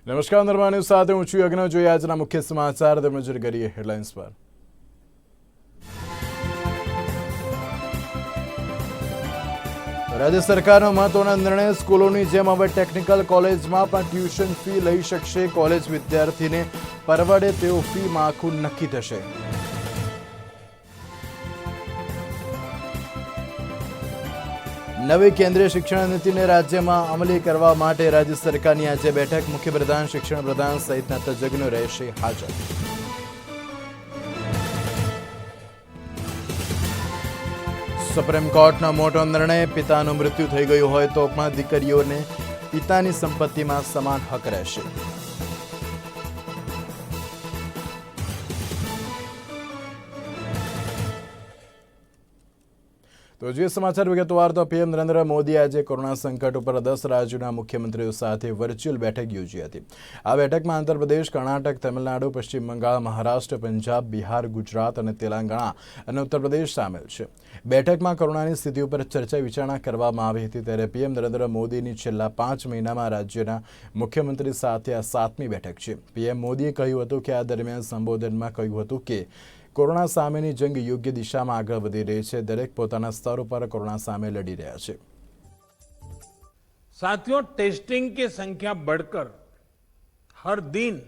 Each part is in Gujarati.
નમસ્કાર નર્મા ન્યૂઝ સાથે હું છું યજ્ઞ। જોઈએ આજના મુખ્ય સમાચાર નજર કરીએ હેડલાઇન્સ પર। રાજ્ય સરકારનો મહત્વનો નિર્ણય, સ્કૂલોની જેમ હવે ટેકનિકલ કોલેજમાં પણ ટ્યુશન ફી લઈ શકશે કોલેજ વિદ્યાર્થીને પરવડે તેવો ફી માળખું નક્કી થશે। નવી કેન્દ્રીય શિક્ષણ નીતિને રાજ્યમાં અમલી કરવા માટે રાજ્ય સરકારની આજે બેઠક। મુખ્યપ્રધાન, શિક્ષણ પ્રધાન સહિતના તજજ્ઞો રહેશે હાજર। સુપ્રીમ કોર્ટનો મોટો નિર્ણય, પિતાનું મૃત્યુ થઈ ગયું હોય તો પણ દીકરીઓને પિતાની સંપત્તિમાં સમાન હક રહેશે। તો જે સમાચાર વિગતવાર, તો પીએમ નરેન્દ્ર મોદી આજે કોરોના સંકટ ઉપર 10 રાજ્યોના મુખ્યમંત્રીઓ સાથે વર્ચ્યુઅલ બેઠક યોજી હતી। આ બેઠકમાં આંધ્રપ્રદેશ, કર્ણાટક, તમિલનાડુ, પશ્ચિમ બંગાળ, મહારાષ્ટ્ર, પંજાબ, બિહાર, ગુજરાત અને તેલંગાણા અને ઉત્તર પ્રદેશ સામેલ છે। બેઠકમાં કોરોનાની સ્થિતિ ઉપર ચર્ચા વિચારણા કરવામાં આવી હતી। ત્યારે પીએમ નરેન્દ્ર મોદીની છેલ્લા 5 મહિનામાં રાજ્યના મુખ્યમંત્રી સાથે આ 7મી બેઠક છે। પીએમ મોદીએ કહ્યું હતું કે આ દરમિયાન સંબોધનમાં કહ્યું હતું કે કોરોના સામેની જંગ યોગ્ય દિશામાં આગળ વધી રહી છે। દરેક પોતાના સ્તર ઉપર કોરોના સામે લડી રહ્યા છે। साथियों, टेस्टिंग की संख्या बढ़कर हर दिन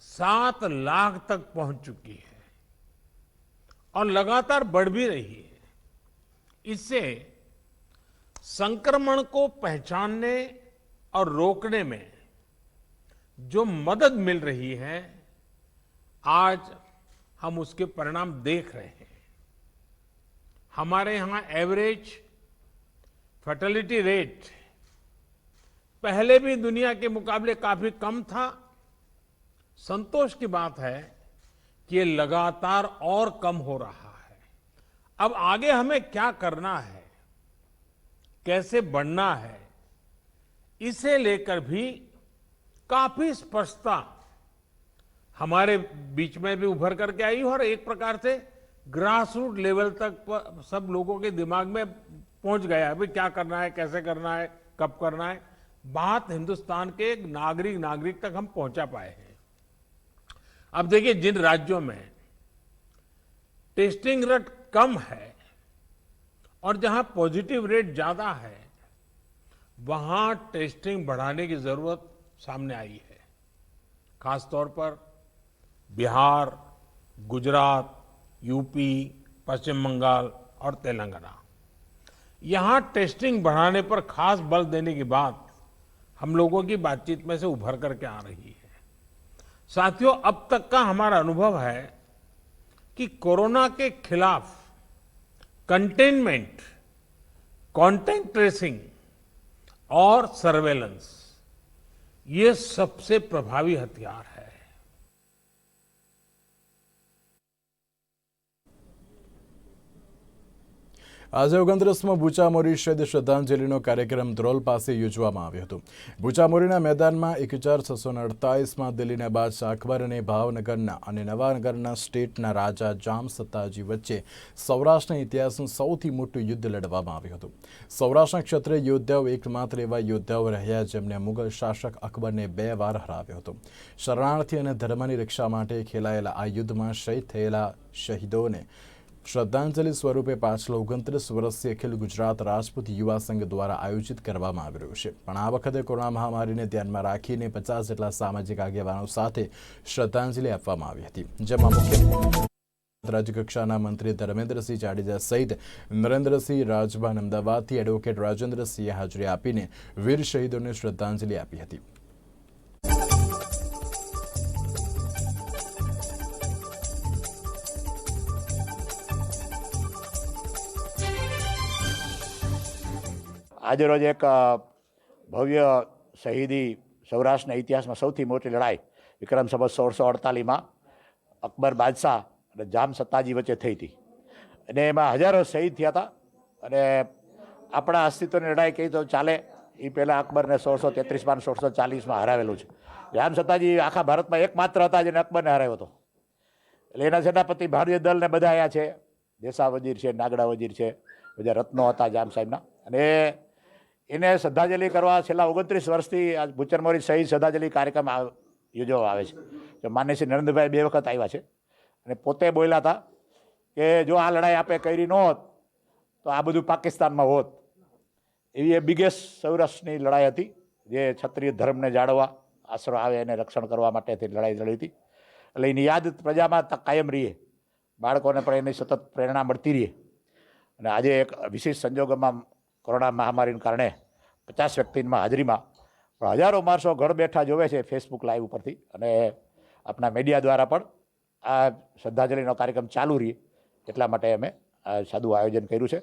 7 लाख तक पहुंच चुकी है और लगातार बढ़ भी रही है। इससे संक्रमण को पहचानने और रोकने में जो मदद मिल रही है, आज हम उसके परिणाम देख रहे हैं। हमारे यहां एवरेज फर्टिलिटी रेट पहले भी दुनिया के मुकाबले काफी कम था। संतोष की बात है कि ये लगातार और कम हो रहा है। अब आगे हमें क्या करना है, कैसे बढ़ना है, इसे लेकर भी काफी स्पष्टता हमारे बीच में भी उभर करके आई और एक प्रकार से ग्रास रूट लेवल तक सब लोगों के दिमाग में पहुंच गया है। भाई क्या करना है, कैसे करना है, कब करना है, बात हिंदुस्तान के नागरिक तक हम पहुंचा पाए हैं। अब देखिए, जिन राज्यों में टेस्टिंग रेट कम है और जहां पॉजिटिव रेट ज्यादा है, वहां टेस्टिंग बढ़ाने की जरूरत सामने आई है। खासतौर पर बिहार, गुजरात, यूपी, पश्चिम बंगाल और तेलंगाना, यहां टेस्टिंग बढ़ाने पर खास बल देने की बात हम लोगों की बातचीत में से उभर करके आ रही है। साथियों, अब तक का हमारा अनुभव है कि कोरोना के खिलाफ कंटेनमेंट, कॉन्टैक्ट ट्रेसिंग और सर्वेलेंस, ये सबसे प्रभावी हथियार है। આજે 29મો બુચામોરી શહીદ શ્રદ્ધાંજલિનો કાર્યક્રમ ધ્રોલ પાસે યોજવામાં આવ્યો હતો। બુચામોરીના મેદાનમાં 1648માં દિલ્હીના બાદશાહ અકબર અને ભાવનગરના અને નવાનગરના સ્ટેટના રાજા જામ સત્તાજી વચ્ચે સૌરાષ્ટ્રના ઇતિહાસનું સૌથી મોટું યુદ્ધ લડવામાં આવ્યું હતું। સૌરાષ્ટ્રના ક્ષત્રિય યોદ્ધાઓ એકમાત્ર એવા યોદ્ધાઓ રહ્યા જેમણે મુગલ શાસક અકબરને 2 વાર હરાવ્યો હતો। શરણાર્થી અને ધર્મની રક્ષા માટે ખેલાયેલા આ યુદ્ધમાં શહીદ થયેલા શહીદોને શ્રદ્ધાંજલિ સ્વરૂપે પાછલો 29 વર્ષીય અખિલ ગુજરાત રાજપૂત યુવા સંઘ દ્વારા આયોજિત કરવામાં આવી રહ્યું છે। પણ આ વખતે કોરોના મહામારીને ધ્યાનમાં રાખીને 50 જેટલા સામાજિક આગેવાનો સાથે શ્રદ્ધાંજલિ આપવામાં આવી હતી, જેમાં મુખ્ય રાજ્યકક્ષાના મંત્રી ધર્મેન્દ્રસિંહ જાડેજા સહિત નરેન્દ્રસિંહ રાજભાન અમદાવાદથી એડવોકેટ રાજેન્દ્રસિંહે હાજરી આપીને વીર શહીદોને શ્રદ્ધાંજલિ આપી હતી। आज रोज एक भव्य शहीदी सौराष्ट्र इतिहास में सौथी मोटी लड़ाई विक्रम संवत 1648 में अकबर बादशाह और जाम सत्ताजी वच्चे थई थी। एमां हजारों शहीद थया था। अपना अस्तित्व की लड़ाई कही तो चाले। ये पहला अकबर ने 1633 में 1640 में हरावेलू है। जाम सत्ताजी आखा भारत में एकमात्र हता जेने अकबर ने हराव्यो हतो। એટલે એના સેનાપતિ ભારતીય દળ ને બધા આયા છે। દેસા વજીર છે, નાગડા વજીર છે, બધા રત્નો હતા જામ સાહેબના। અને એને શ્રદ્ધાંજલિ કરવા છેલ્લા 29 વર્ષથી આ ભૂચર મોરી શહીદ શ્રદ્ધાંજલિ કાર્યક્રમ યોજવામાં આવે છે. તો માન્ય શ્રી નરેન્દ્રભાઈ 2 વખત આવ્યા છે અને પોતે બોલ્યા હતા કે જો આ લડાઈ આપણે કરી ન હોત તો આ બધું પાકિસ્તાનમાં હોત. એવી એ બિગેસ્ટ સૌરાષ્ટ્રની લડાઈ હતી જે ક્ષત્રિય ધર્મને જાળવવા, આશરો આવે એને રક્ષણ કરવા માટેથી લડાઈ લડી હતી. એટલે એની યાદ પ્રજામાં કાયમ રહીએ, બાળકોને પણ એની સતત પ્રેરણા મળતી રહીએ. અને આજે એક વિશેષ સંજોગોમાં કોરોના મહામારીને કારણે 50 વ્યક્તિમાં હાજરીમાં પણ હજારો માણસો ઘર બેઠા જોવે છે ફેસબુક લાઈવ ઉપરથી, અને આપણા મીડિયા દ્વારા પણ આ શ્રદ્ધાંજલિનો કાર્યક્રમ ચાલુ રહે એટલા માટે અમે આ સાદું આયોજન કર્યું છે.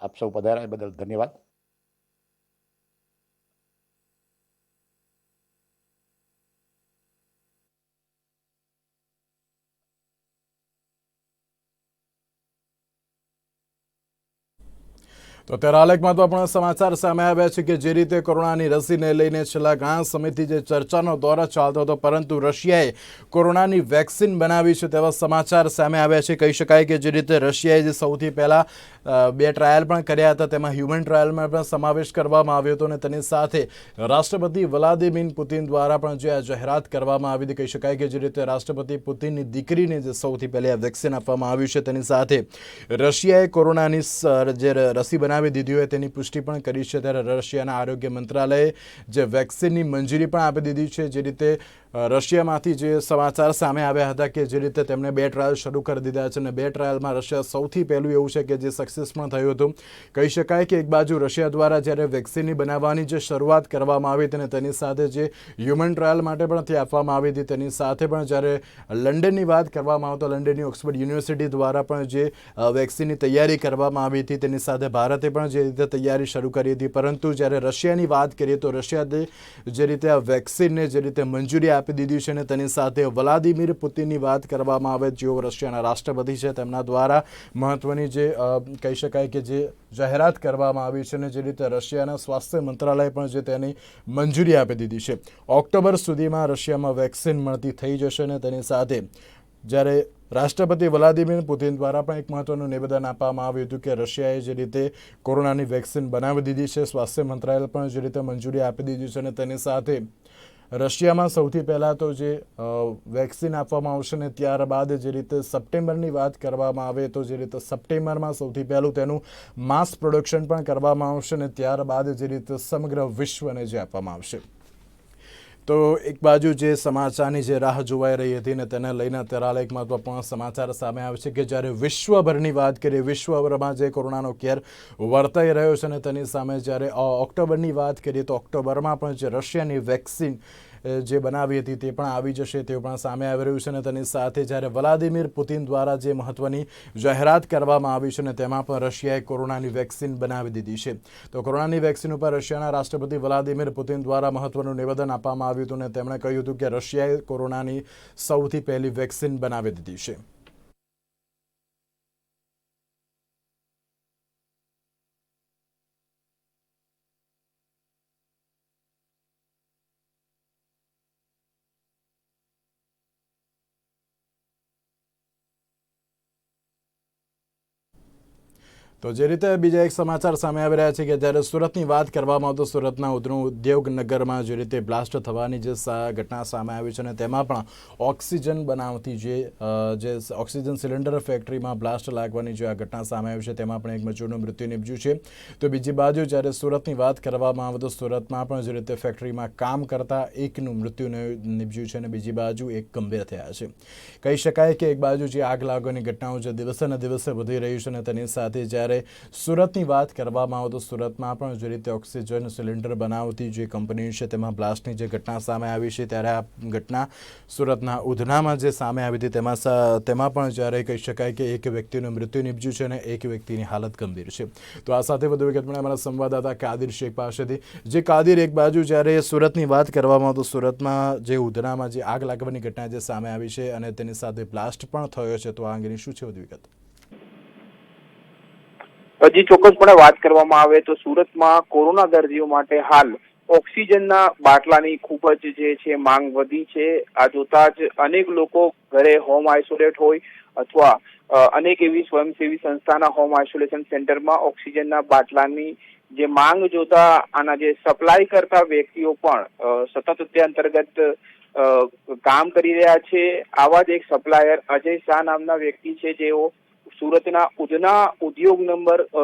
આપ સૌ પધાર્યા એ બદલ ધન્યવાદ. તો અત્યારે હાલ એક મહત્વપૂર્ણ સમાચાર સામે આવ્યા છે કે જે રીતે કોરોનાની રસીને લઈને છેલ્લા ઘણા સમયથી જે ચર્ચાનો દોર ચાલતો હતો, પરંતુ રશિયાએ કોરોનાની વેક્સિન બનાવી છે તેવા સમાચાર સામે આવ્યા છે. કહી શકાય કે જે રીતે રશિયાએ જે સૌથી પહેલાં 2 ટ્રાયલ પણ કર્યા હતા તેમાં હ્યુમન ટ્રાયલમાં પણ સમાવેશ કરવામાં આવ્યો હતો, અને તેની સાથે રાષ્ટ્રપતિ વ્લાદિમીર પુતિન દ્વારા પણ જે આ જાહેરાત કરવામાં આવી હતી. કહી શકાય કે જે રીતે રાષ્ટ્રપતિ પુતિનની દીકરીને જે સૌથી પહેલી આ વેક્સિન આપવામાં આવ્યું છે તેની સાથે રશિયાએ કોરોનાની જે રસી બનાવી દીધી હોય તેની પુષ્ટિ પણ કરી છે. ત્યારે રશિયાના આરોગ્ય મંત્રાલયે જે વેક્સિનની મંજૂરી પણ આપી દીધી છે. જે રીતે રશિયામાંથી જે સમાચાર સામે આવ્યા હતા કે જે રીતે તેમણે 2 ટ્રાયલ શરૂ કરી દીધા છે, અને 2 ટ્રાયલમાં રશિયા સૌથી પહેલું એવું છે કે જે સક્સેસ પણ થયું હતું. કહી શકાય કે એક બાજુ રશિયા દ્વારા જ્યારે વેક્સિનની બનાવવાની જે શરૂઆત કરવામાં આવી હતી, તેની સાથે જે હ્યુમન ટ્રાયલ માટે પણ તે આપવામાં આવી હતી, તેની સાથે પણ જ્યારે લંડનની વાત કરવામાં આવે તો લંડનની ઓક્સફર્ડ યુનિવર્સિટી દ્વારા પણ જે વેક્સિનની તૈયારી કરવામાં આવી હતી, તેની સાથે ભારતે પણ જે રીતે તૈયારી શરૂ કરી હતી. પરંતુ જ્યારે રશિયાની વાત કરીએ તો રશિયાએ જે રીતે આ વેક્સિનને જે રીતે મંજૂરી આપી દીધી છે, અને તેની સાથે વ્લાદિમીર પુતિનની વાત કરવામાં આવે, જેઓ રશિયાના રાષ્ટ્રપતિ છે, તેમના દ્વારા મહત્વની જે કહી શકાય કે જે જાહેરાત કરવામાં આવી છે, અને જે રીતે રશિયાના સ્વાસ્થ્ય મંત્રાલય પણ જે તેની મંજૂરી આપી દીધી છે. ઓક્ટોબર સુધીમાં રશિયામાં વેક્સિન મળતી થઈ જશે, અને તેની સાથે જ્યારે રાષ્ટ્રપતિ વ્લાદિમીર પુતિન દ્વારા પણ એક મહત્વનું નિવેદન આપવામાં આવ્યું હતું કે રશિયાએ જે રીતે કોરોનાની વેક્સિન બનાવી દીધી છે, સ્વાસ્થ્ય મંત્રાલય પણ જે રીતે મંજૂરી આપી દીધી છે, અને તેની સાથે રશિયામાં સૌથી પહેલાં તો જે વેક્સિન આપવામાં આવશે, ને ત્યારબાદ જે રીતે સપ્ટેમ્બરની વાત કરવામાં આવે તો જે રીતે સપ્ટેમ્બરમાં સૌથી પહેલું તેનું માસ પ્રોડક્શન પણ કરવામાં આવશે, અને ત્યારબાદ જે રીતે સમગ્ર વિશ્વને જે આપવામાં આવશે. તો એક બાજુ જે સમાચારની જે રાહ જોવાઈ રહી હતી, ને તેને લઈને અત્યારે એક મહત્વપૂર્ણ સમાચાર સામે આવે છે કે જ્યારે વિશ્વભરની વાત કરીએ, વિશ્વભરમાં જે કોરોનાનો કેર વર્તાઈ રહ્યો છે, અને તેની સામે જ્યારે ઓક્ટોબરની વાત કરીએ તો ઓક્ટોબરમાં પણ જે રશિયાની વેક્સિન જે બનાવી હતી તે પણ આવી જશે તેવું પણ સામે આવી રહ્યું છે. અને તેની સાથે જ્યારે વ્લાદિમીર પુતિન દ્વારા જે મહત્વની જાહેરાત કરવામાં આવી છે, અને તેમાં પણ રશિયાએ કોરોનાની વેક્સિન બનાવી દીધી છે. તો કોરોનાની વેક્સિન ઉપર રશિયાના રાષ્ટ્રપતિ વ્લાદિમીર પુતિન દ્વારા મહત્વનું નિવેદન આપવામાં આવ્યું હતું, અને તેમણે કહ્યું હતું કે રશિયાએ કોરોનાની સૌથી પહેલી વેક્સિન બનાવી દીધી છે. તો જે રીતે બીજા એક સમાચાર સામે આવી રહ્યા છે કે જ્યારે સુરતની વાત કરવામાં આવે તો સુરતના ઉદ્યોગનગરમાં જે રીતે બ્લાસ્ટ થવાની જે ઘટના સામે આવી છે, અને તેમાં પણ ઓક્સિજન બનાવતી જે ઓક્સિજન સિલિન્ડર ફેક્ટરીમાં બ્લાસ્ટ લાગવાની જે આ ઘટના સામે આવી છે, તેમાં પણ એક મજૂરનું મૃત્યુ નિપજ્યું છે. તો બીજી બાજુ જ્યારે સુરતની વાત કરવામાં આવે તો સુરતમાં પણ જે રીતે ફેક્ટરીમાં કામ કરતા એકનું મૃત્યુ નિપજ્યું છે, અને બીજી બાજુ એક ગંભીર થયા છે. કહી શકાય કે એક બાજુ જે આગ લાગવાની ઘટનાઓ જે દિવસે ને દિવસે વધી રહી છે, અને તેની સાથે જ્યારે સુરતની વાત કરવામાં આવે તો સુરતમાં પણ જે રીતે ઓક્સિજન સિલિન્ડર બનાવતી જે કંપની છે તેમાં બ્લાસ્ટની જે ઘટના સામે આવી છે, ત્યારે આ ઘટના સુરતના ઉધનામાં જે સામે આવી હતી તેમાં પણ જ્યારે કહી શકાય કે એક વ્યક્તિનું મૃત્યુ નિપજ્યું છે, અને એક વ્યક્તિની હાલત ગંભીર છે. તો આ સાથે વધુ વિગત મળે અમારા સંવાદદાતા કાદિર શેખ પાસેથી. જે કાદિર, એક બાજુ જ્યારે સુરતની વાત કરવામાં આવે તો સુરતમાં જે ઉધનામાં જે આગ લાગવાની ઘટના જે સામે આવી છે, અને તેની સાથે બ્લાસ્ટ પણ થયો છે, તો આ અંગેની શું છે વધુ વિગત? હજી ચોક્કસપણે વાત કરવામાં આવે તો સુરતમાં કોરોના દર્દીઓ માટે હાલ ઓક્સિજનના બાટલાની ખૂબ જ જે છે માંગ વધી છે. આ જોતા જ અનેક લોકો ઘરે હોમ આઇસોલેટ હોય અથવા અનેક એવી સ્વયંસેવી સંસ્થાના હોમ આઇસોલેશન સેન્ટરમાં ઓક્સિજનના બાટલાની જે માંગ જોતા આના જે સપ્લાય કરતા વ્યક્તિઓ પણ સતત તે અંતર્ગત કામ કરી રહ્યા છે. આવા જ એક સપ્લાયર અજય શાહ નામના વ્યક્તિ છે, જેઓ સુરતના ઉધના ઉદ્યોગ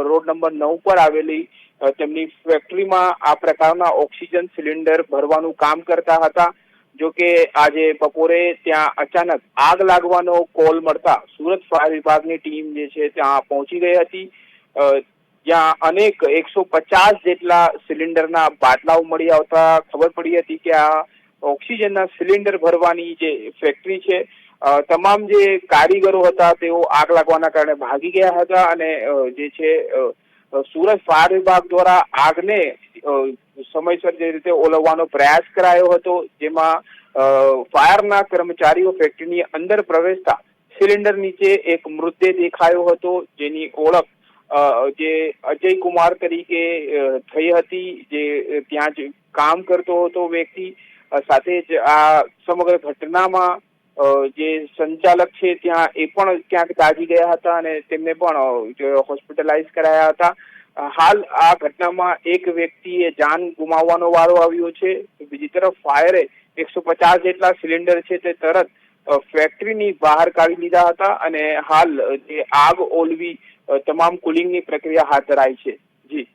રોડ નંબર 9 પર આવેલી તેમની ફેક્ટરીમાં આ પ્રકારના ઓક્સિજન સિલિન્ડર ભરવાનું કામ કરતા હતા. જો કે આજે બપોરે ત્યાં અચાનક આગ લાગવાનો કોલ મળતા સુરત ફાયર વિભાગની ટીમ જે છે ત્યાં પહોંચી ગઈ હતી. જ્યાં અનેક 150 જેટલા સિલિન્ડરના બાટલાઓ મળી આવતા ખબર પડી હતી કે આ ઓક્સિજનના સિલિન્ડર ભરવાની જે ફેક્ટરી છે, તમામ જે કારીગરો હતા તેઓ આગ લાગવાના કારણે ભાગી ગયા હતા અને જે છે સુરત ફાયર વિભાગ દ્વારા આગને સમયસર જે રીતે ઓલવવાનો પ્રયાસ કરાયો હતો, જેમાં ફાયરના કર્મચારીઓ ફેક્ટરીની અંદર પ્રવેશતા સિલિન્ડર નીચે એક મૃતદેહ દેખાયો હતો, જેની ઓળખ જે અજય કુમાર તરીકે થઈ હતી, જે ત્યાં જ કામ કરતો હતો વ્યક્તિ. સાથે જ આ સમગ્ર ઘટનામાં જે સંચાલક છે ત્યાં એ પણ ક્યાંક દાઝી ગયા હતા અને તેમને પણ હોસ્પિટલાઇઝ કરાયા હતા. હાલ આ ઘટનામાં એક વ્યક્તિએ જાન ગુમાવવાનો વારો આવ્યો છે. બીજી તરફ ફાયરે 150 જેટલા સિલિન્ડર છે તે તરત ફેક્ટરીની બહાર કાઢી લીધા હતા અને હાલ જે આગ ઓલવી તમામ કુલિંગની પ્રક્રિયા હાથ ધરાઈ છે. જી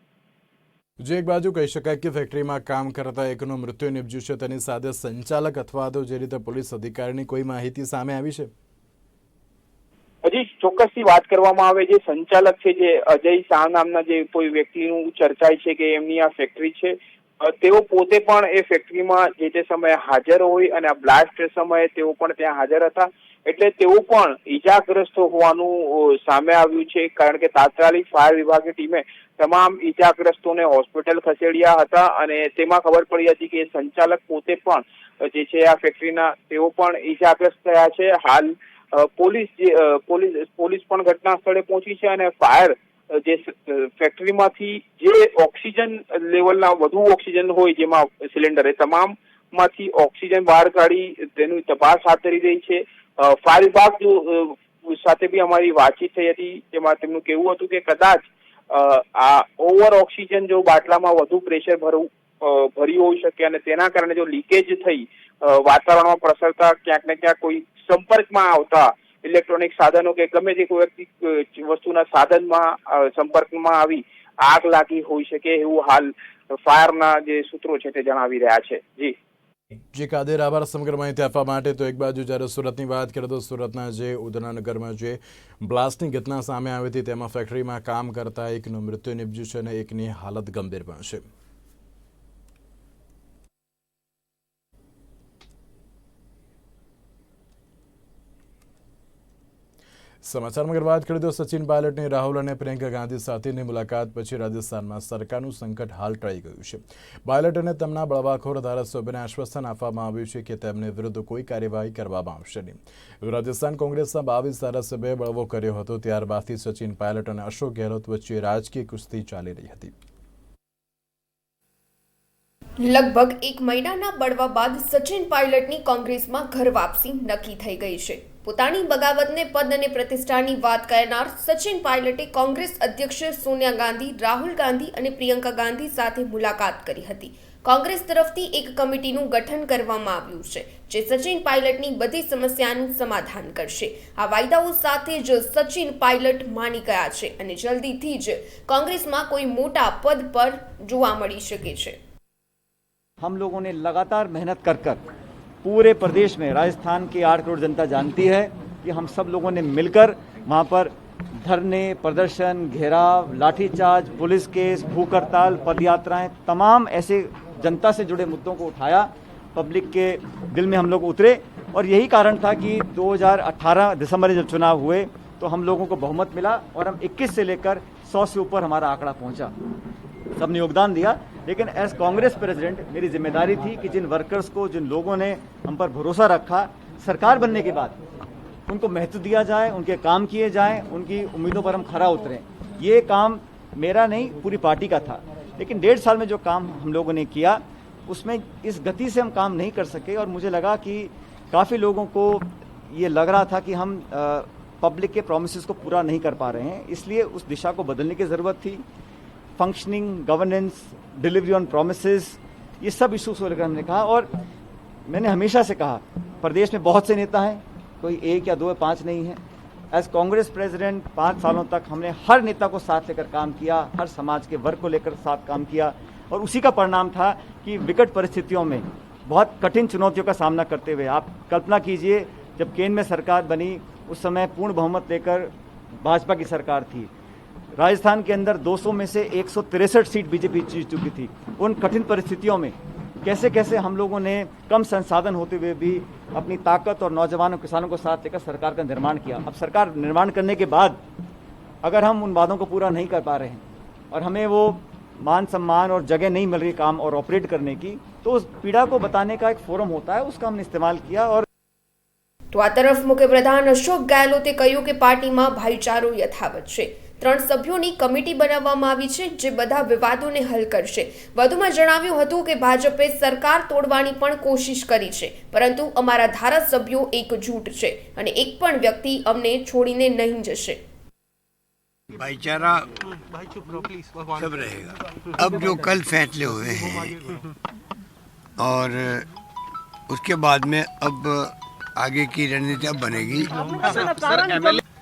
જે એક બાજુ કહી શકાય કે ફેક્ટરીમાં કામ કરતા એકનું મૃત્યુ નિપજ્યું છે, તેની સાથે સંચાલક અથવા તો જે રીતે પોલીસ અધિકારીની કોઈ માહિતી સામે આવી છે? હજી ચોક્કસથી વાત કરવામાં આવે, જે સંચાલક છે જે અજય શાહ નામના જે કોઈ વ્યક્તિનું ચર્ચાય છે કે એમની આ ફેક્ટરી છે, તેઓ પોતે પણ એ ફેક્ટરીમાં જે તે સમયે હાજર હોય અને આ બ્લાસ્ટ સમયે તેઓ પણ ત્યાં હાજર હતા. એટલે તેઓ પણ ઈજાગ્રસ્ત હોવાનું સામે આવ્યું છે, કારણ કે તાત્કાલિક ફાયર વિભાગની ટીમે તમામ ઈજાગ્રસ્તોને હોસ્પિટલ ખસેડ્યા હતા અને તેમાં ખબર પડી હતી કે સંચાલક પોતે પણ જે છે આ ફેક્ટરીના તેઓ પણ ઈજાગ્રસ્ત થયા છે. હાલ પોલીસ પણ ઘટના સ્થળે પહોંચી છે અને ફાયર જે ફેક્ટરીમાંથી જે ઓક્સિજન લેવલના વધુ ઓક્સિજન હોય જેમાં સિલિન્ડર, એ તમામ માંથી ઓક્સિજન બહાર કાઢી તેની તપાસ હાથ ધરી રહી છે. ફાયર વિભાગ સાથે બી અમારી વાતચીત થઈ હતી, જેમાં તેમનું કહેવું હતું કે કદાચ આ ઓવર ઓક્સિજન જો બાટલામાં વધુ પ્રેશર ભર્યું હોઈ શકે અને તેના કારણે જો લીકેજ થઈ વાતાવરણમાં પ્રસરતા ક્યાંક ને ક્યાંક કોઈ સંપર્કમાં આવતા ઇલેક્ટ્રોનિક સાધનો કે ગમે તે કોઈ વસ્તુના સાધનમાં સંપર્કમાં આવી આગ લાગી હોઈ શકે, એવું હાલ ફાયરના જે સૂત્રો છે તે જણાવી રહ્યા છે. જી કાદેર, આભાર સમગ્ર માહિતી આપવા માટે. તો એક બાજુ જ્યારે સુરતની વાત કરીએ તો સુરતના જે ઉધનાનગરમાં જે બ્લાસ્ટની ઘટના સામે આવી હતી તેમાં ફેક્ટરીમાં કામ કરતા એકનું મૃત્યુ નિપજ્યું છે અને એકની હાલત ગંભીર પણ છે. સમાચારમાં અગર વાત કરીએ તો સચિન પાયલટની રાહુલ અને પ્રિયંકા ગાંધી સાથેની મુલાકાત પછી રાજસ્થાનમાં સરકારનું સંકટ હાલ ટળી ગયું છે. પાયલટ અને તેમના બળવાખોર ધારાસભ્યને આશ્વાસન આપવામાં આવ્યું છે કે તેમને વિરુદ્ધ કોઈ કાર્યવાહી કરવામાં આવશે નહીં. રાજસ્થાન કોંગ્રેસના 22 ધારાસભ્યોએ બળવો કર્યો હતો. ત્યારબાદથી સચિન પાયલટ અને અશોક ગેહલોત વચ્ચે રાજકીય કુસ્તી ચાલી રહી હતી. લગભગ એક મહિનાના બળવા બાદ સચિન પાયલટની કોંગ્રેસમાં ઘર વાપસી નક્કી થઈ ગઈ છે. પોતાની બગાવતને પદ અને પ્રતિષ્ઠાની વાત કરનાર સચિન પાયલટે કોંગ્રેસ અધ્યક્ષ સોનિયા ગાંધી, રાહુલ ગાંધી અને પ્રિયંકા ગાંધી સાથે મુલાકાત કરી હતી. કોંગ્રેસ તરફથી એક કમિટીનું ગઠન કરવામાં આવ્યું છે, જે સચિન પાયલટની બધી સમસ્યાનું સમાધાન કરશે. આ વાયદાઓ સાથે જ સચિન પાયલટ માની ગયા છે અને જલ્દીથી જ કોંગ્રેસમાં કોઈ મોટા પદ પર જોવા મળી શકે છે. हम लोगों ने लगातार मेहनत कर कर पूरे प्रदेश में राजस्थान की 8 करोड़ जनता जानती है कि हम सब लोगों ने मिलकर वहाँ पर धरने, प्रदर्शन, घेराव, लाठीचार्ज, पुलिस केस, भूख हड़ताल, पद यात्राएं, तमाम ऐसे जनता से जुड़े मुद्दों को उठाया, पब्लिक के दिल में हम लोग उतरे और यही कारण था कि 2018 दिसंबर में जब चुनाव हुए तो हम लोगों को बहुमत मिला और हम 21 से लेकर 100 से ऊपर हमारा आंकड़ा पहुंचा. सबने योगदान दिया, लेकिन एज कांग्रेस प्रेसिडेंट मेरी जिम्मेदारी थी कि जिन वर्कर्स को, जिन लोगों ने हम पर भरोसा रखा, सरकार बनने के बाद उनको महत्व दिया जाए, उनके काम किए जाएं, उनकी उम्मीदों पर हम खरा उतरें. ये काम मेरा नहीं, पूरी पार्टी का था. लेकिन 1.5 साल में जो काम हम लोगों ने किया उसमें इस गति से हम काम नहीं कर सके और मुझे लगा कि काफ़ी लोगों को ये लग रहा था कि हम पब्लिक के प्रोमिसेस को पूरा नहीं कर पा रहे हैं, इसलिए उस दिशा को बदलने की ज़रूरत थी. Functioning, governance, delivery on promises, ये सब इशूज़ को लेकर हमने कहा। और मैंने हमेशा से कहा, प्रदेश में बहुत से नेता हैं, कोई एक या दो या पाँच नहीं है। एज कांग्रेस प्रेसिडेंट 5 सालों तक हमने हर नेता को साथ लेकर काम किया, हर समाज के वर्ग को लेकर साथ काम किया, और उसी का परिणाम था कि विकट परिस्थितियों में, बहुत कठिन चुनौतियों का सामना करते हुए, आप कल्पना कीजिए जब केंद्र में सरकार बनी उस समय पूर्ण बहुमत लेकर भाजपा की सरकार थी। राजस्थान के अंदर 200 में से 163 सीट बीजेपी जीत चुकी थी। उन कठिन परिस्थितियों में कैसे कैसे हम लोगों ने कम संसाधन होते हुए भी अपनी ताकत और नौजवानों किसानों को साथ लेकर सरकार का निर्माण किया। अब सरकार निर्माण करने के बाद अगर हम उन वादों को पूरा नहीं कर पा रहे हैं और हमें वो मान सम्मान और जगह नहीं मिल रही काम और ऑपरेट करने की, तो उस पीड़ा को बताने का एक फोरम होता है, उसका हमने इस्तेमाल किया। और તો આ તરફ મુખ્યપ્રધાન અશોક ગેહલોતે કહ્યું કે પાર્ટીમાં ભાઈચારો યથાવત છે। 3 સભ્યોની કમિટી બનાવવામાં આવી છે જે બધા વિવાદોને હલ કરશે। વધુમાં જણાવ્યું હતું કે ભાજપે સરકાર તોડવાની પણ કોશિશ કરી છે, પરંતુ અમારા ધારાસભ્યો એકજૂટ છે અને એક પણ વ્યક્તિ અમને છોડીને નહીં જશે। भाईचारा सब रहेगा। अब जो कल फैसले हुए हैं और उसके बाद में अब आगे की रणनीति अब बनेगी।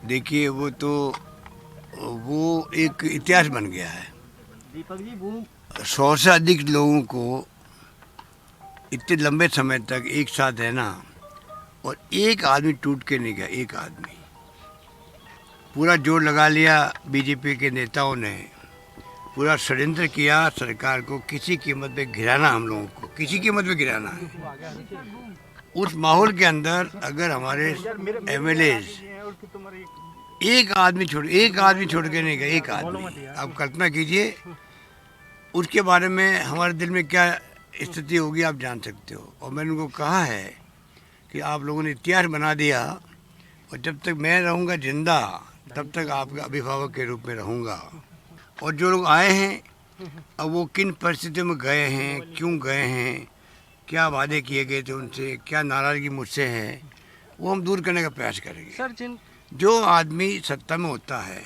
देखिए वो एक इतिहास बन गया है। 100 से अधिक लोगों को इतने लंबे समय तक एक साथ रहना, और एक आदमी टूट के नहीं गया। एक आदमी पूरा जोर लगा लिया। बीजेपी के नेताओं ने पूरा षड्यंत्र किया सरकार को किसी कीमत पे गिराना, हम लोगों को किसी कीमत पे गिराना है। उस माहौल के अंदर अगर हमारे एमएलए एक आदमी छोड़ के नहीं गए, एक आदमी, आप कल्पना कीजिए उसके बारे में हमारे दिल में क्या स्थिति होगी, आप जान सकते हो। और मैंने उनको कहा है कि आप लोगों ने इतिहास बना दिया, और जब तक मैं रहूँगा जिंदा तब तक आपका अभिभावक के रूप में रहूँगा। और जो लोग आए हैं अब वो किन परिस्थितियों में गए हैं, क्यों गए हैं, क्या वादे किए गए थे उनसे, क्या नाराज़गी मुझसे है, वो हम दूर करने का प्रयास करेंगे। जो आदमी सत्ता में होता है,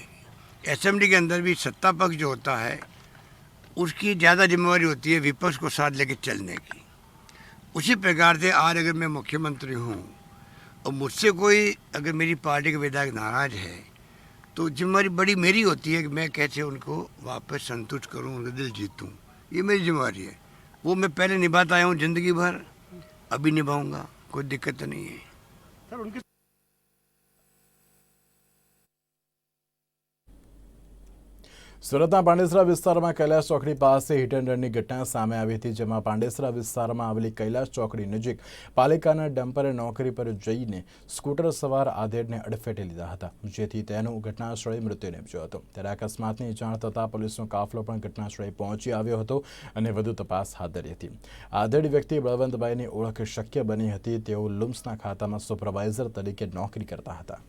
असेंबली के अंदर भी सत्ता पक्ष जो होता है उसकी ज़्यादा जिम्मेवारी होती है विपक्ष को साथ लेके चलने की। उसी प्रकार से आज अगर मैं मुख्यमंत्री हूँ और मुझसे कोई अगर मेरी पार्टी के विधायक नाराज़ है तो जिम्मेवारी बड़ी मेरी होती है कि मैं कैसे उनको वापस संतुष्ट करूं, उनका दिल जीतूं। ये मेरी जिम्मेवारी है। वो मैं पहले निभाता आया हूँ ज़िंदगी भर, अभी निभाऊंगा, कोई दिक्कत नहीं है। સુરતના પાંડેસરા વિસ્તારમાં કૈલાશ ચોકડી પાસે હિટ એન્ડ રનની ઘટના સામે આવી હતી, જેમાં પાંડેસરા વિસ્તારમાં આવેલી કૈલાશ ચોકડી નજીક પાલિકાના ડમ્પરે નોકરી પર જઈને સ્કૂટર સવાર આધેડને અડફેટે લીધા હતા, જેથી તેનું ઘટનાસ્થળે મૃત્યુ નિપજ્યો હતો। ત્યારે અકસ્માતની જાણ થતાં પોલીસનો કાફલો પણ ઘટનાસ્થળે પહોંચી આવ્યો હતો અને વધુ તપાસ હાથ ધરી હતી। આધેડ વ્યક્તિ બળવંતભાઈની ઓળખ શક્ય બની હતી। તેઓ લુમ્સના ખાતામાં સુપરવાઇઝર તરીકે નોકરી કરતા હતા।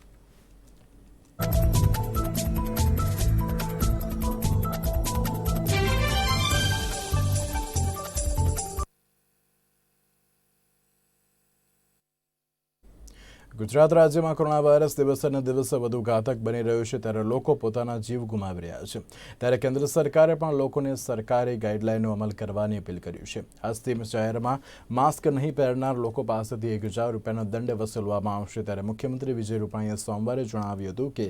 ગુજરાત રાજ્યમાં કોરોના વાયરસ દિવસે ને દિવસે વધુ ઘાતક બની રહ્યો છે, ત્યારે લોકો પોતાના જીવ ગુમાવી રહ્યા છે। ત્યારે કેન્દ્ર સરકારે પણ લોકોને સરકારી ગાઈડલાઈનનો અમલ કરવાની અપીલ કરી છે। આજથી શહેરમાં માસ્ક નહીં પહેરનાર લોકો પાસેથી 1000 રૂપિયાનો દંડ વસૂલવામાં આવશે। ત્યારે મુખ્યમંત્રી વિજય રૂપાણીએ સોમવારે જણાવ્યું હતું કે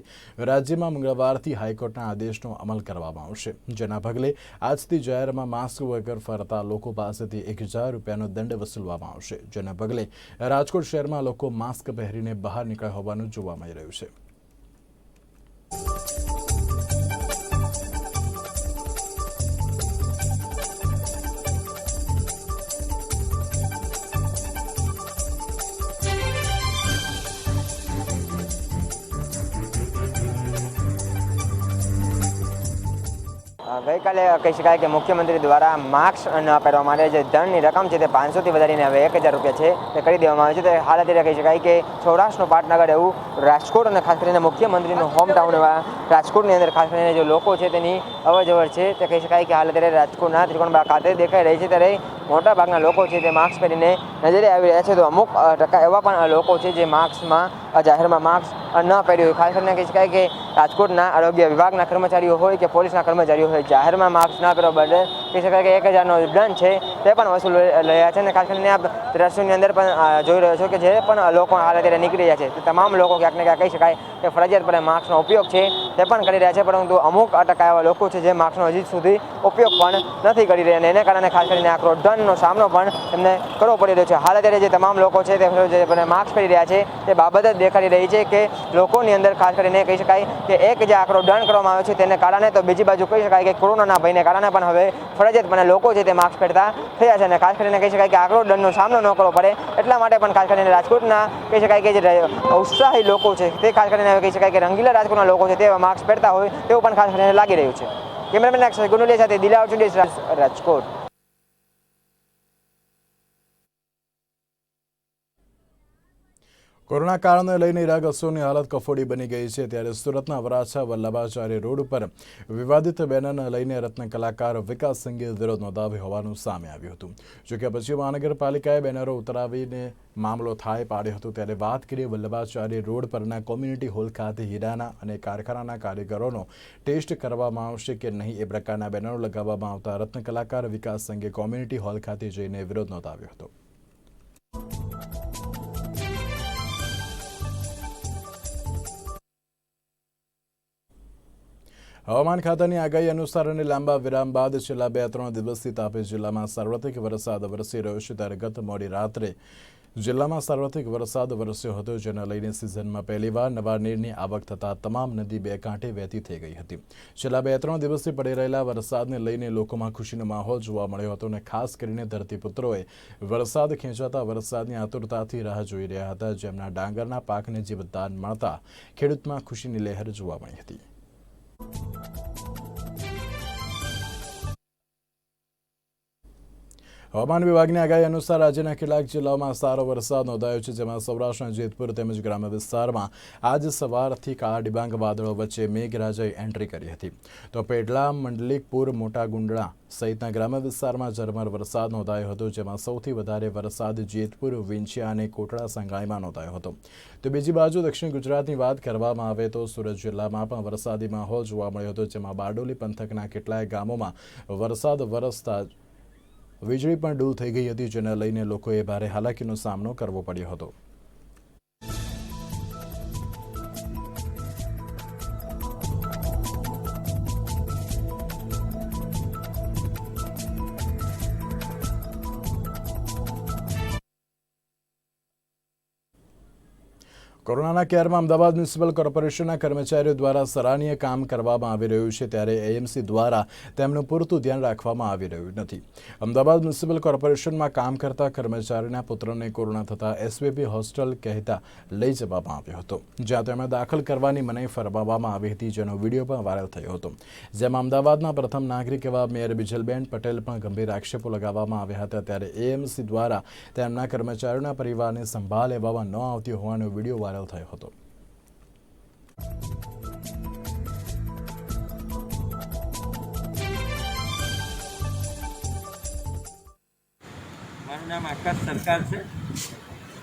રાજ્યમાં મંગળવારથી હાઈકોર્ટના આદેશનો અમલ કરવામાં આવશે, જેના પગલે આજથી જાહેરમાં માસ્ક વગર ફરતા લોકો પાસેથી 1000 રૂપિયાનો દંડ વસૂલવામાં આવશે, જેના પગલે રાજકોટ શહેરમાં લોકો માસ્ક પહેરીને બહાર નીકળ્યા હોવાનું જોવા મળી રહ્યું છે। ગઈકાલે કહી શકાય કે મુખ્યમંત્રી દ્વારા માસ્ક ન પહેરવા માટે જે દંડની રકમ છે તે 500થી વધારીને હવે 1000 રૂપિયા છે તે કરી દેવામાં આવે છે। તે હાલ અત્યારે કહી શકાય કે સૌરાષ્ટ્રનું પાટનગર એવું રાજકોટ અને ખાસ કરીને મુખ્યમંત્રીનું હોમ ટાઉન એવા રાજકોટની અંદર ખાસ કરીને જે લોકો છે તેની અવર જવર છે તે કહી શકાય કે હાલ અત્યારે રાજકોટના ત્રિકોણબાગ ખાતે દેખાઈ રહી છે। ત્યારે મોટાભાગના લોકો છે તે માસ્ક પહેરીને નજરે આવી રહ્યા છે, તો અમુક ટકા એવા પણ લોકો છે જે માસ્કમાં જાહેરમાં માસ્ક ન પહેર્યું હોય. ખાસ કરીને કહી શકાય કે રાજકોટના આરોગ્ય વિભાગના કર્મચારીઓ હોય કે પોલીસના કર્મચારીઓ હોય, જાહેરમાં માસ્ક ના પહેરવા બદલ કહી શકાય કે 1000નો દંડ છે તે પણ વસૂલ રહ્યા છે. અને ખાસ કરીને આપ દ્રશ્યોની અંદર પણ જોઈ રહ્યો છો કે જે પણ લોકો હાલ અત્યારે નીકળી રહ્યા છે તે તમામ લોકો ક્યાંક ને ક્યાંક કહી શકાય કે ફરજિયાતપણે માસ્કનો ઉપયોગ છે તે પણ કરી રહ્યા છે, પરંતુ અમુક ટકા એવા લોકો છે જે માસ્કનો હજી સુધી ઉપયોગ પણ નથી કરી રહ્યા, અને એને કારણે ખાસ કરીને આકરો દંડનો સામનો પણ તેમને કરવો પડી રહ્યો છે. હાલ અત્યારે જે તમામ લોકો છે તે માસ્ક પહેરી રહ્યા છે તે બાબત જ દેખાડી રહી છે કે લોકોની અંદર ખાસ કરીને કહી શકાય કે એક જે આકરો દંડ કરવામાં આવ્યો છે તેને કારણે, તો બીજી બાજુ કહી શકાય કે કોરોનાના ભયને કારણે પણ હવે ફરજિયાતપણે લોકો છે તે માસ્ક પહેરતા થયા છે. અને ખાસ કરીને કહી શકાય કે આકરો દંડનો સામનો ન કરવો પડે એટલા માટે પણ ખાસ કરીને રાજકોટના કહી શકાય કે જે ઉત્સાહી લોકો છે તે ખાસ કરીને કહી શકાય કે રંગીલા રાજકોટના લોકો છે તે માસ્ક પહેરતા હોય તેવું પણ ખાસ કરીને લાગી રહ્યું છે. કેમેરામેન અક્ષય ગુનુલિયા સાથે દિલાવર ચુડીસ, રાજકોટ. કોરોના કાળને લઈને ઇરાગસોની હાલત કફોડી બની ગઈ છે, ત્યારે સુરતના વરાછા વલ્લભાચાર્ય રોડ ઉપર વિવાદિત બેનરને લઈને રત્ન કલાકાર વિકાસ સિંઘે વિરોધ નોંધાવ્યો હોવાનું સામે આવ્યું હતું. જોકે પછી મહાનગરપાલિકાએ બેનરો ઉતરાવીને મામલો થાળે પાડ્યો હતો. ત્યારે વાત કરીએ વલ્લભાચાર્ય રોડ પરના કોમ્યુનિટી હોલ ખાતે હીરાના અને કારખાનાના કારીગરોનો ટેસ્ટ કરવામાં આવશે કે નહીં એ પ્રકારના બેનરો લગાવવામાં આવતા રત્ન કલાકાર વિકાસ સિંઘે કોમ્યુનિટી હોલ ખાતે જઈને વિરોધ નોંધાવ્યો હતો. હવામાન ખાતાની આગાહી અનુસાર અને લાંબા વિરામ બાદ છેલ્લા 2-3 દિવસથી તાપી જિલ્લામાં સાર્વત્રિક વરસાદ વરસી રહ્યો છે. ત્યારે ગત મોડી રાત્રે જિલ્લામાં સાર્વત્રિક વરસાદ વરસ્યો હતો, જેને લઈને સિઝનમાં પહેલીવાર નવા નીરની આવક થતાં તમામ નદી બે કાંઠે વહેતી થઈ ગઈ હતી. છેલ્લા 2-3 દિવસથી પડી રહેલા વરસાદને લઈને લોકોમાં ખુશીનો માહોલ જોવા મળ્યો હતો, અને ખાસ કરીને ધરતીપુત્રોએ વરસાદ ખેંચાતા વરસાદની આતુરતાથી રાહ જોઈ રહ્યા હતા, જેમના ડાંગરના પાકને જીવતદાન મળતા ખેડૂતમાં ખુશીની લહેર જોવા મળી હતી. હવામાન વિભાગની આગાહી અનુસાર રાજ્યના કેટલાક જિલ્લાઓમાં સારો વરસાદ નોંધાયો છે, જેમાં સૌરાષ્ટ્રના જેતપુર તેમજ ગ્રામ્ય વિસ્તારમાં આજ સવારથી કાળા ડિબાંગ વાદળો વચ્ચે મેઘરાજાએ એન્ટ્રી કરી હતી. તો પેડલા, મંડલીકપુર, મોટા ગુંડળા સહિતના ગ્રામ્ય વિસ્તારમાં ઝરમર વરસાદ નોંધાયો હતો, જેમાં સૌથી વધારે વરસાદ જેતપુર, વિંછિયા અને કોટડા સંગાઈમાં નોંધાયો હતો. તો બીજી બાજુ દક્ષિણ ગુજરાતની વાત કરવામાં આવે તો સુરત જિલ્લામાં પણ વરસાદી માહોલ જોવા મળ્યો હતો, જેમાં બારડોલી પંથકના કેટલાય ગામોમાં વરસાદ વરસતા વીજળી પણ ડૂલ થઈ ગઈ હતી, જેને લઈને લોકોએ ભારે હાલાકીનો સામનો કરવો પડ્યો હતો. કોરોનાના કેરમાં અમદાવાદ મ્યુનિસિપલ કોર્પોરેશનના કર્મચારીઓ દ્વારા સરાહનીય કામ કરવામાં આવી રહ્યું છે, ત્યારે એએમસી દ્વારા તેમનું પૂરતું ધ્યાન રાખવામાં આવી રહ્યું નથી. અમદાવાદ મ્યુનિસિપલ કોર્પોરેશનમાં કામ કરતા કર્મચારીના પુત્રને કોરોના થતાં એસવીપી હોસ્ટેલ કહેતા લઈ જવામાં આવ્યો હતો, જ્યાં તેમને દાખલ કરવાની મનાઈ ફરમાવવામાં આવી હતી, જેનો વિડીયો પણ વાયરલ થયો હતો. જેમાં અમદાવાદના પ્રથમ નાગરિક એવા મેયર બિજલબેન પટેલ પણ ગંભીર આક્ષેપો લગાવવામાં આવ્યા હતા. ત્યારે એએમસી દ્વારા તેમના કર્મચારીઓના પરિવારને સંભાળ લેવામાં ન આવતી હોવાનો વિડીયો વાયરલ થયો હતો. મારું નામ આકાશ સરકાર છે.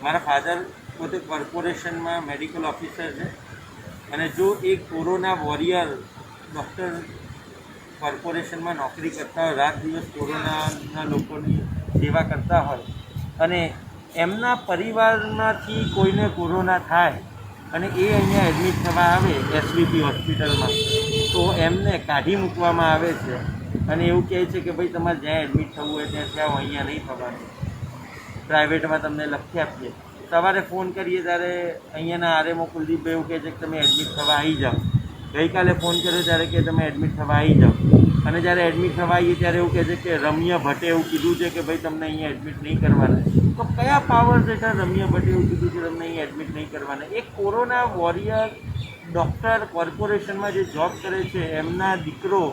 મારા ફાધર પોતે કોર્પોરેશનમાં મેડિકલ ઓફિસર છે, અને જો એક કોરોના વોરિયર ડૉક્ટર કોર્પોરેશનમાં નોકરી કરતા હોય, રાત દિવસ કોરોનાના લોકોની સેવા કરતા હોય, અને એમના પરિવારમાંથી કોઈને કોરોના થાય અને એ અહીંયા એડમિટ થવા આવે એસવીપી હોસ્પિટલમાં, તો એમને કાઢી મૂકવામાં આવે છે અને એવું કહે છે કે ભાઈ તમારે જ્યાં એડમિટ થવું હોય ત્યાં જાઓ, અહીંયા નહીં થવાનું, પ્રાઇવેટમાં તમને લખી આપીએ. સવારે ફોન કરીએ ત્યારે અહીંયાના આરએમઓ કુલદીપભાઈ એવું કહે છે કે તમે એડમિટ થવા આવી જાઓ. ગઈકાલે ફોન કર્યો ત્યારે કે તમે એડમિટ થવા આવી જાઓ, અને જ્યારે એડમિટ થવા આવીએ ત્યારે એવું કહે છે કે રમ્ય ભટ્ટે એવું કીધું છે કે ભાઈ તમને અહીંયા એડમિટ નહીં કરવાના. તો કયા પાવર હેઠળ રમ્ય ભટ્ટે એવું કીધું છે તમને અહીંયા એડમિટ નહીં કરવાના? એક કોરોના વોરિયર ડૉક્ટર કોર્પોરેશનમાં જે જોબ કરે છે, એમના દીકરો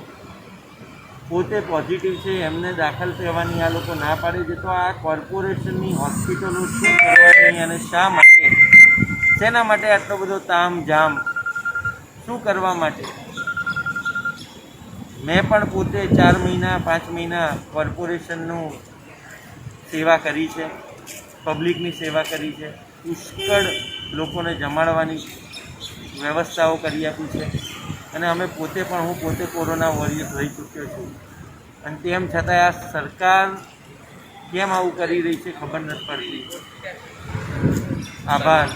પોતે પોઝિટિવ છે, એમને દાખલ થવાની આ લોકો ના પાડે છે. તો આ કોર્પોરેશનની હોસ્પિટલો શું કરવાની અને શા માટે, શેના માટે આટલો બધો તામ જામ, શું કરવા માટે? મેં પણ પોતે 4 મહિના 5 મહિના કોર્પોરેશનનું સેવા કરી છે, પબ્લિકની સેવા કરી છે, પુષ્કળ લોકોને જમાડવાની વ્યવસ્થાઓ કરી આપી છે અને અમે પોતે પણ હું પોતે કોરોના વોરિયર રહી ચૂક્યો છું અને તેમ છતાં આ સરકાર કેમ આવું કરી રહી છે ખબર નથી પડતી. આભાર.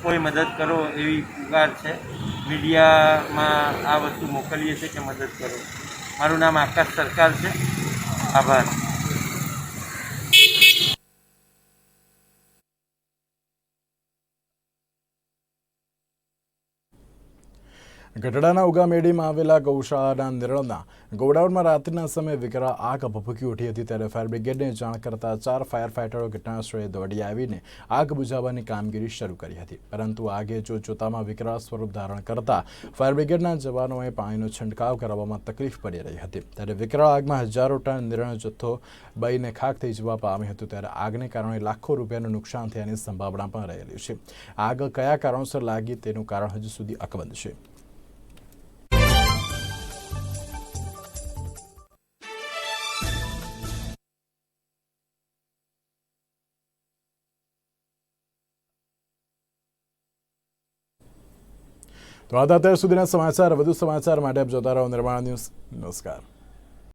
કોઈ મદદ કરો એવી પુકાર છે. મીડિયામાં આ વસ્તુ મોકલીએ છીએ કે મદદ કરો. મારું નામ આકાશ સરકાર છે. આભાર. ગઢડાના ઉગામેડીમાં આવેલા ગૌશાળાના નિરણના ગોડાઉનમાં રાત્રિના સમયે વિકરાળ આગ ભભૂકી ઉઠી હતી ત્યારે ફાયર બ્રિગેડને જાણ કરતા 4 ફાયર ફાઇટરો ઘટનાસ્થળે દોડી આવીને આગ બુઝાવવાની કામગીરી શરૂ કરી હતી, પરંતુ આગે જોતજોતામાં વિકરાળ સ્વરૂપ ધારણ કરતા ફાયર બ્રિગેડના જવાનોએ પાણીનો છંટકાવ કરવામાં તકલીફ પડી રહી હતી. ત્યારે વિકરાળ આગમાં હજારો ટન નિરણ જથ્થો બળીને ખાખ થઈ જવા પામ્યો હતો ત્યારે આગને કારણે લાખો રૂપિયાનું નુકસાન થયાની સંભાવના પણ રહેલી છે. આગ કયા કારણોસર લાગી તેનું કારણ હજુ સુધી અકબંધ છે. તો આ હતા અત્યાર સુધીના સમાચાર. વધુ સમાચાર માટે આપ જોતા રહો નિર્માણ ન્યૂઝ. નમસ્કાર.